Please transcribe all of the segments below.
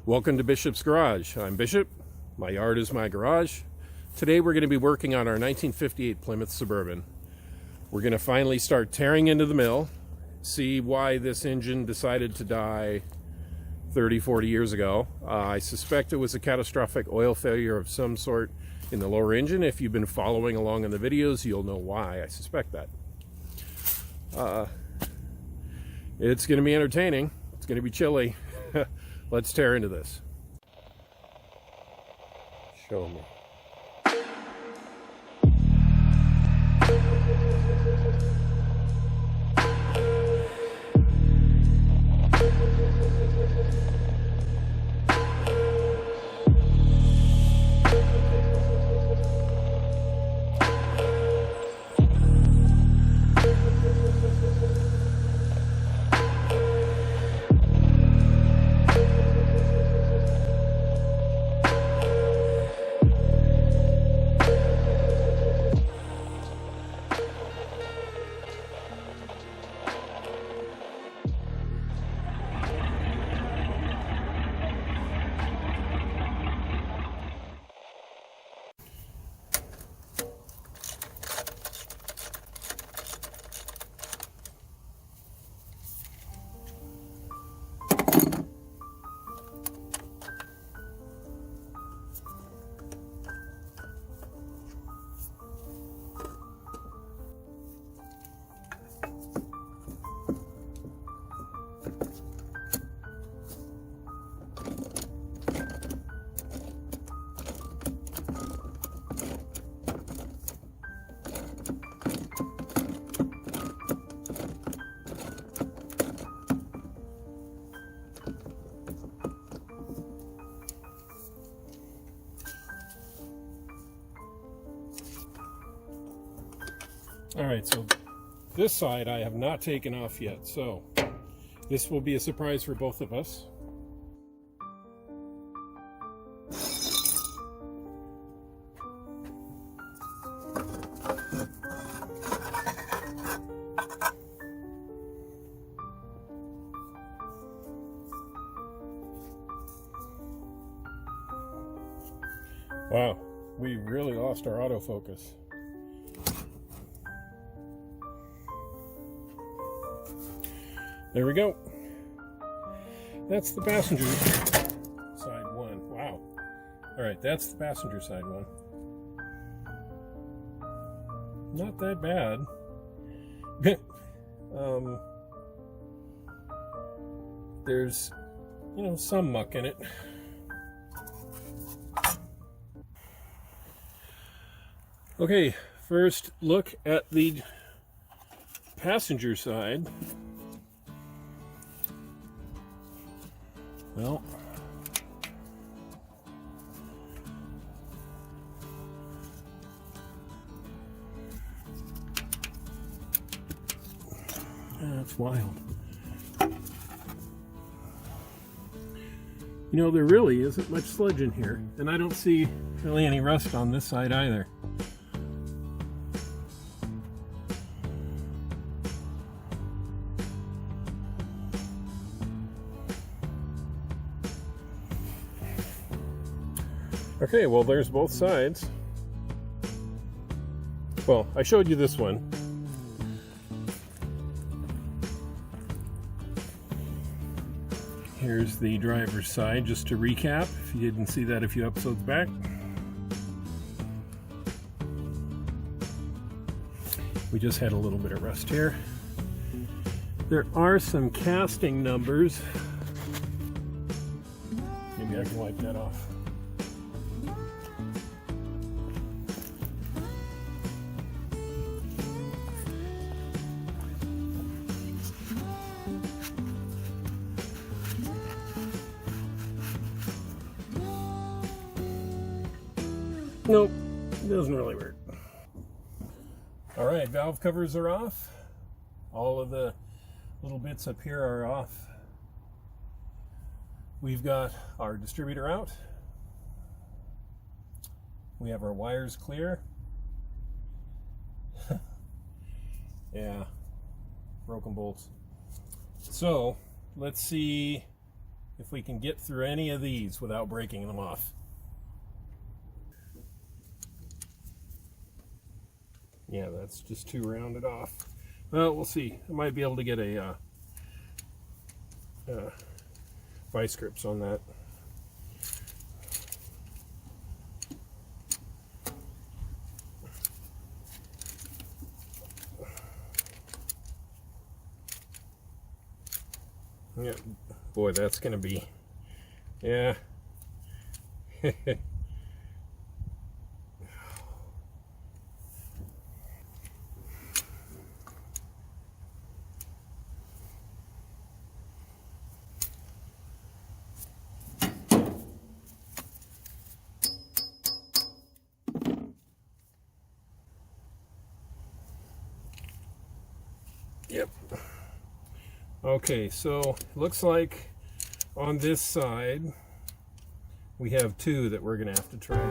Welcome to Bishop's Garage. I'm Bishop. My yard is my garage. Today we're going to be working on our 1958 Plymouth Suburban. We're going to finally start tearing into the mill, see why this engine decided to die 30, 40 years ago. I suspect it was a catastrophic oil failure of some sort in the lower engine. If you've been following along in the videos, you'll know why I suspect that. It's going to be entertaining. It's going to be chilly. Let's tear into this. Show me. All right, so this side I have not taken off yet, so this will be a surprise for both of us. Wow, we really lost our autofocus. There we go. That's the passenger side one. Wow. All right, that's the passenger side one. Not that bad. There's, some muck in it. Okay, first look at the passenger side. Well, that's wild. There really isn't much sludge in here, and I don't see really any rust on this side either. Okay, well, there's both sides. Well, I showed you this one. Here's the driver's side, just to recap, if you didn't see that a few episodes back. We just had a little bit of rust here. There are some casting numbers. Maybe I can wipe that off. Nope, it doesn't really work. All right, valve covers are off. All of the little bits up here are off. We've got our distributor out. We have our wires clear. Yeah, broken bolts. So let's see if we can get through any of these without breaking them off. Yeah, that's just too rounded off. Well, we'll see. I might be able to get a vice grips on that. Yeah, boy, that's gonna be, yeah. Yep. Okay, so it looks like on this side we have two that we're gonna have to try to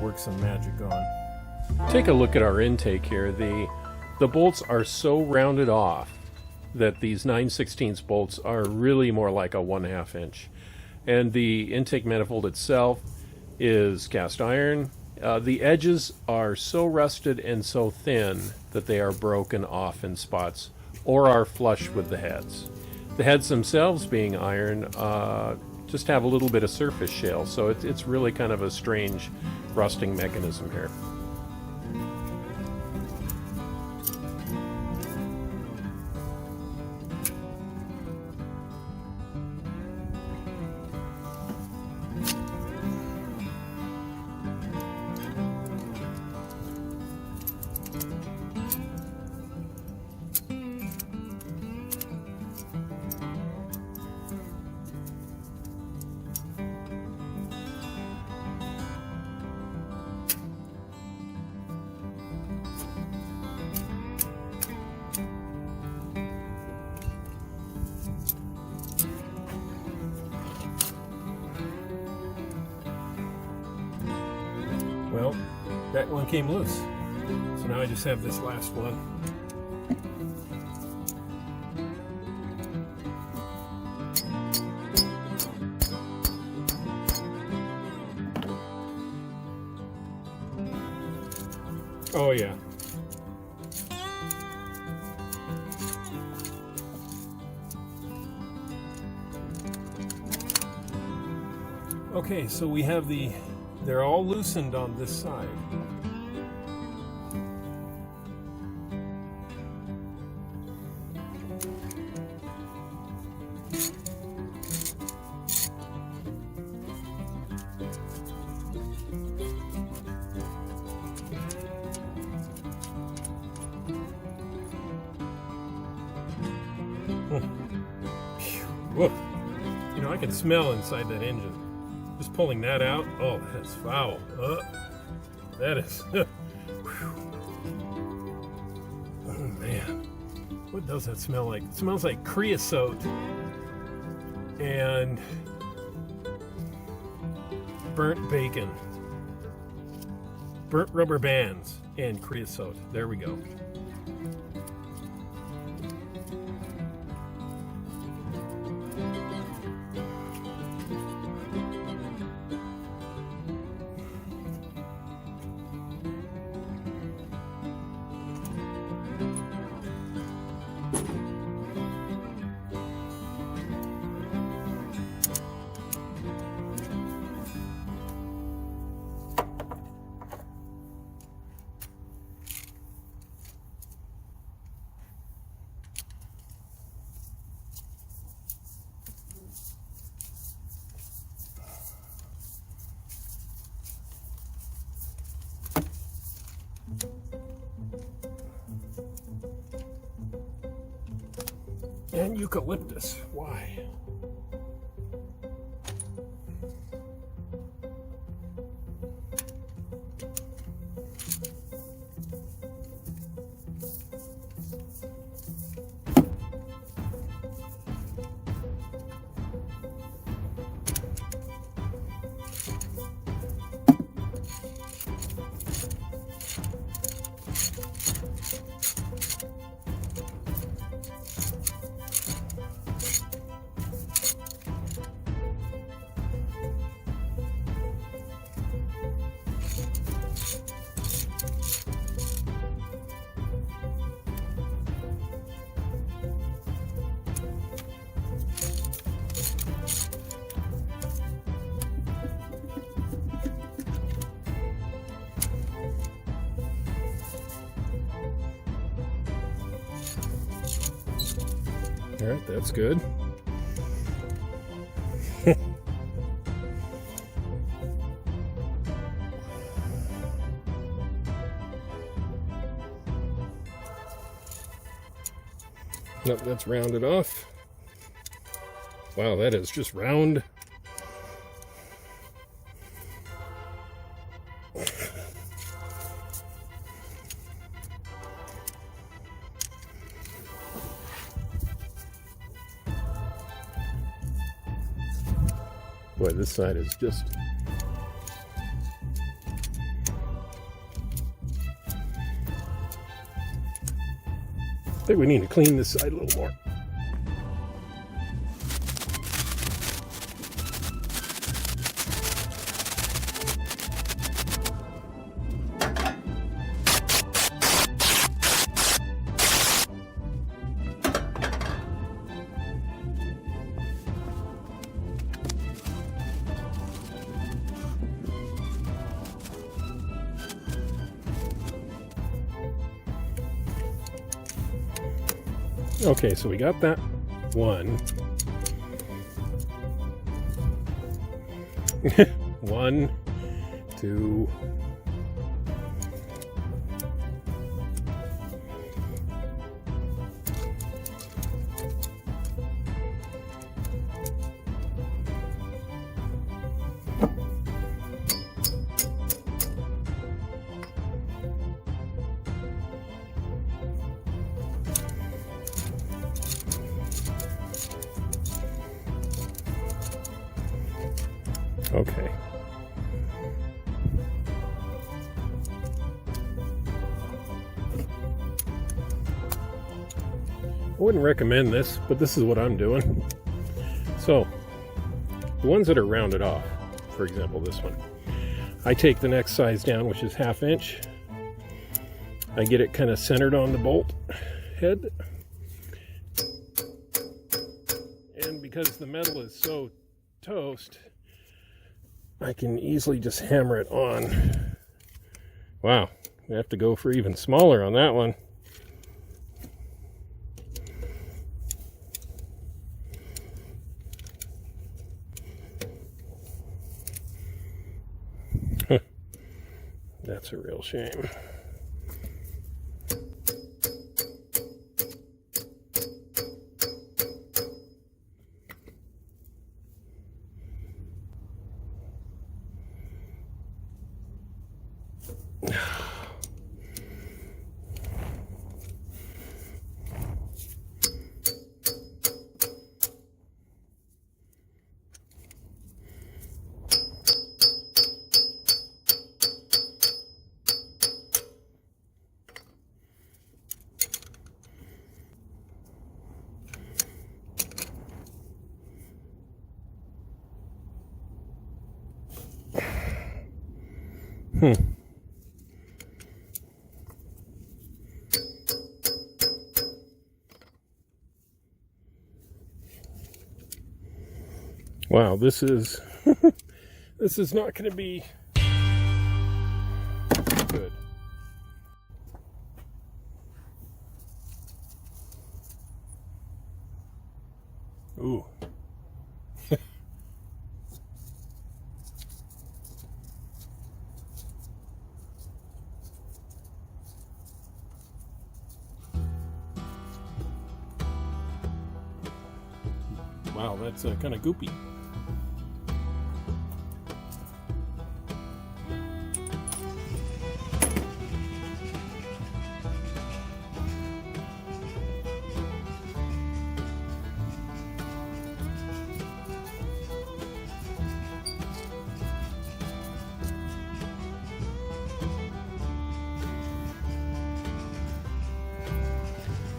work some magic on. Take a look at our intake here. The bolts are so rounded off that these 9/16 bolts are really more like a 1/2 inch. And the intake manifold itself is cast iron. The edges are so rusted and so thin that they are broken off in spots or are flush with the heads. The heads themselves, being iron, just have a little bit of surface shale, so it's really kind of a strange rusting mechanism here. Well, that one came loose. So now I just have this last one. Oh yeah. Okay, so we have they're all loosened on this side. Whoa. You know, I can smell inside that engine. Just pulling that out, oh, that's foul. That is, oh man, what does that smell like? It smells like creosote and burnt bacon, burnt rubber bands and creosote. There we go. And eucalyptus, why? All right, that's good. Nope, that's rounded off. Wow, that is just round. Boy, this side is just... I think we need to clean this side a little more. Okay, so we got that one. One, two. Okay. I wouldn't recommend this, but this is what I'm doing. So, the ones that are rounded off, for example, this one, I take the next size down, which is 1/2 inch. I get it kind of centered on the bolt head. And because the metal is so toast, I can easily just hammer it on. Wow, we have to go for even smaller on that one. That's a real shame. Wow, this is this is not going to be good. Ooh. Wow, that's kind of goopy.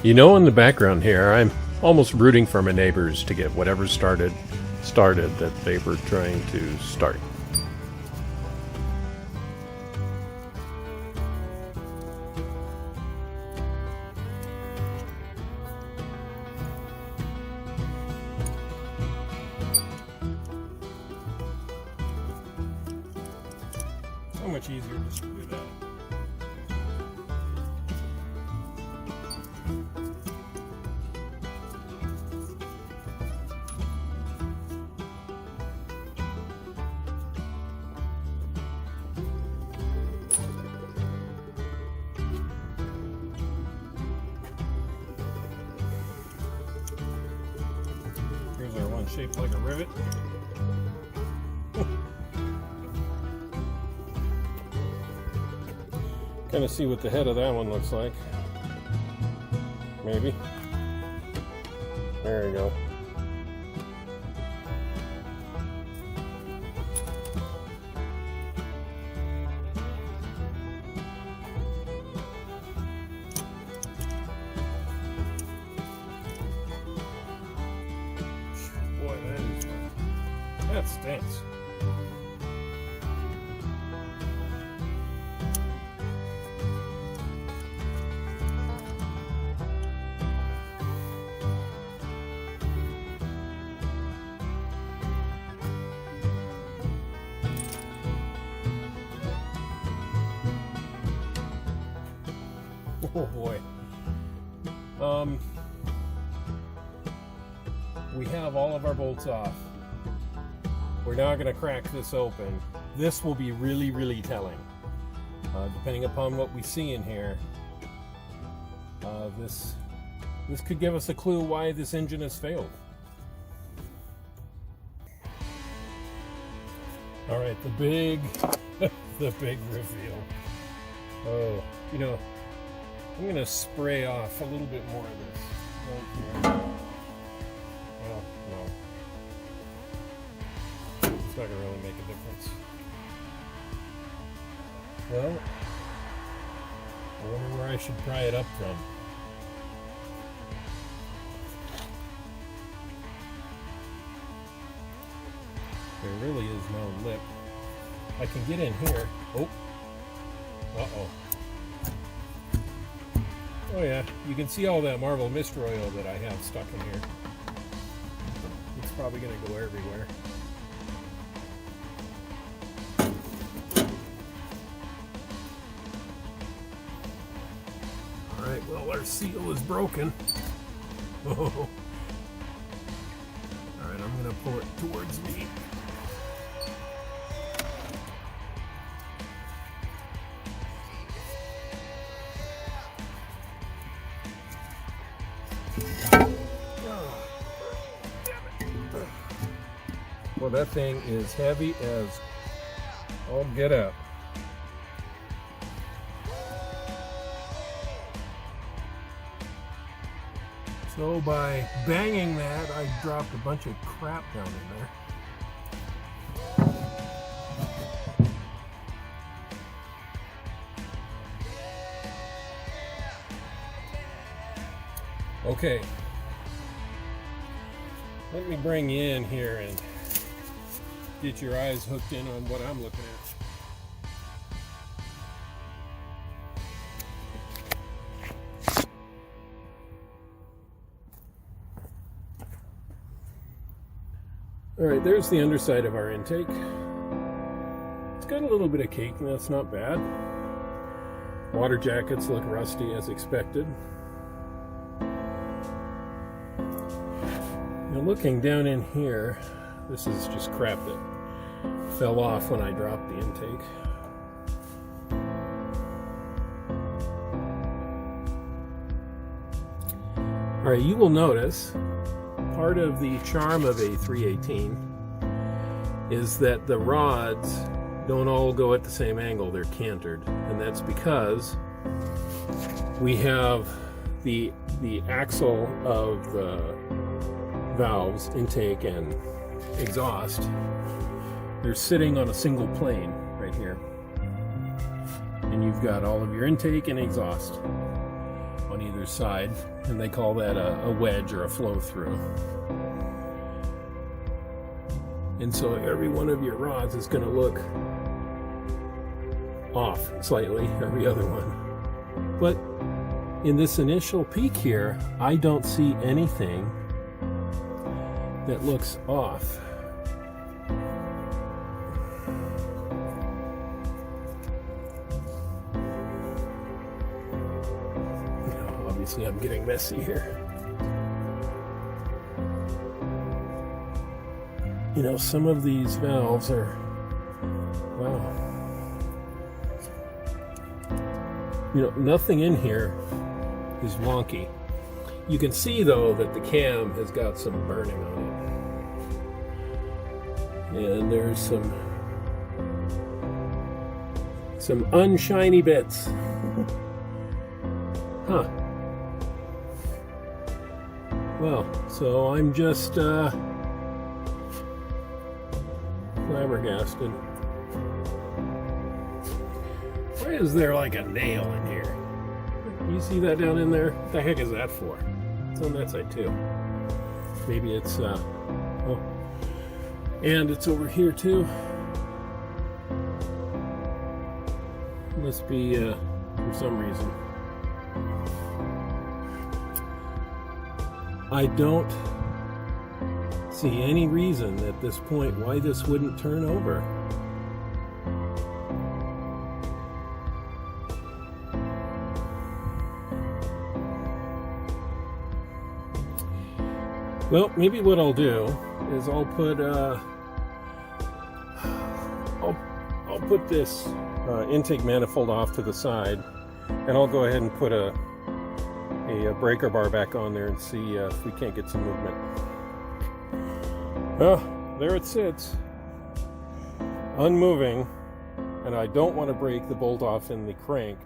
You know, in the background here, I'm almost rooting for my neighbors to get whatever started that they were trying to start. So much easier just to do that. shaped like a rivet. Kind of see what the head of that one looks like. Maybe. There you go. Boy, that stinks. Oh boy. We have all of our bolts off. We're now going to crack this open. This will be really, really telling. Depending upon what we see in here, this could give us a clue why this engine has failed. All right, the big reveal. Oh, you know, I'm going to spray off a little bit more of this right here. Well, no. It's not going to really make a difference. Well, I wonder where I should pry it up from. There really is no lip. I can get in here. Oh. Uh-oh. Oh yeah, you can see all that Marvel Mist Oil that I have stuck in here. It's probably going to go everywhere. Alright, well our seal is broken. Oh. Alright, I'm going to pull it towards me. Well, that thing is heavy as all get out. So by banging that, I dropped a bunch of crap down in there. Okay. Let me bring you in here and get your eyes hooked in on what I'm looking at. All right, there's the underside of our intake. It's got a little bit of cake, and that's not bad. Water jackets look rusty as expected. Now looking down in here, this is just crap that fell off when I dropped the intake. All right, you will notice part of the charm of a 318 is that the rods don't all go at the same angle, they're cantered. And that's because we have the axle of the valves, intake and exhaust, they're sitting on a single plane right here, and you've got all of your intake and exhaust on either side, and they call that a wedge or a flow through. And so every one of your rods is going to look off slightly, every other one. But in this initial peek here, I don't see anything that looks off. Obviously, I'm getting messy here. You know, some of these valves are, wow. You know, nothing in here is wonky. You can see, though, that the cam has got some burning on it. And there's some unshiny bits. Huh. Well, so I'm just flabbergasted. Why is there like a nail in here? You see that down in there? What the heck is that for? It's on that side too. Maybe it's oh, and it's over here too. Must be for some reason. I don't see any reason at this point why this wouldn't turn over. Well, maybe what I'll do is I'll put I'll put this intake manifold off to the side, and I'll go ahead and put a breaker bar back on there and see if we can't get some movement. Oh, there it sits, unmoving, and I don't want to break the bolt off in the crank.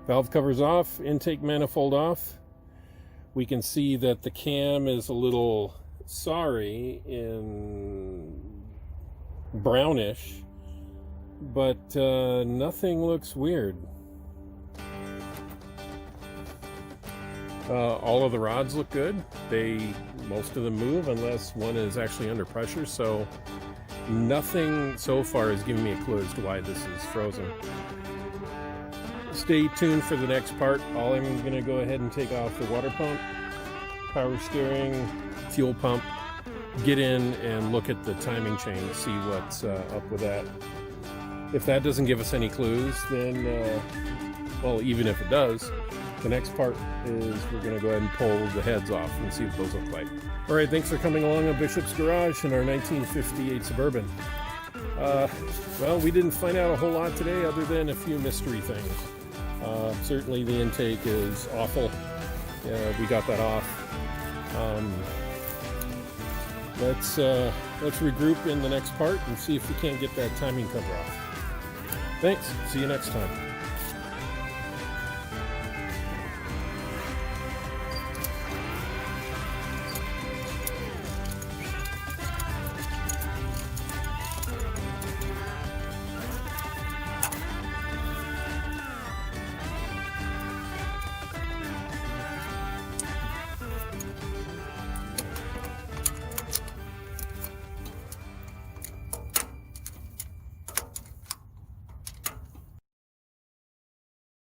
Valve covers off, intake manifold off. We can see that the cam is a little sorry in brownish, but nothing looks weird. All of the rods look good. Most of them move unless one is actually under pressure, so nothing so far is giving me a clue as to why this is frozen. Stay tuned for the next part. I'm going to go ahead and take off the water pump, power steering, fuel pump, get in and look at the timing chain to see what's up with that. If that doesn't give us any clues, then, well, even if it does, the next part is we're going to go ahead and pull the heads off and see what those look like. All right, thanks for coming along on Bishop's Garage in our 1958 Suburban. Well, we didn't find out a whole lot today other than a few mystery things. Certainly the intake is awful. We got that off. Let's regroup in the next part and see if we can't get that timing cover off. Thanks. See you next time.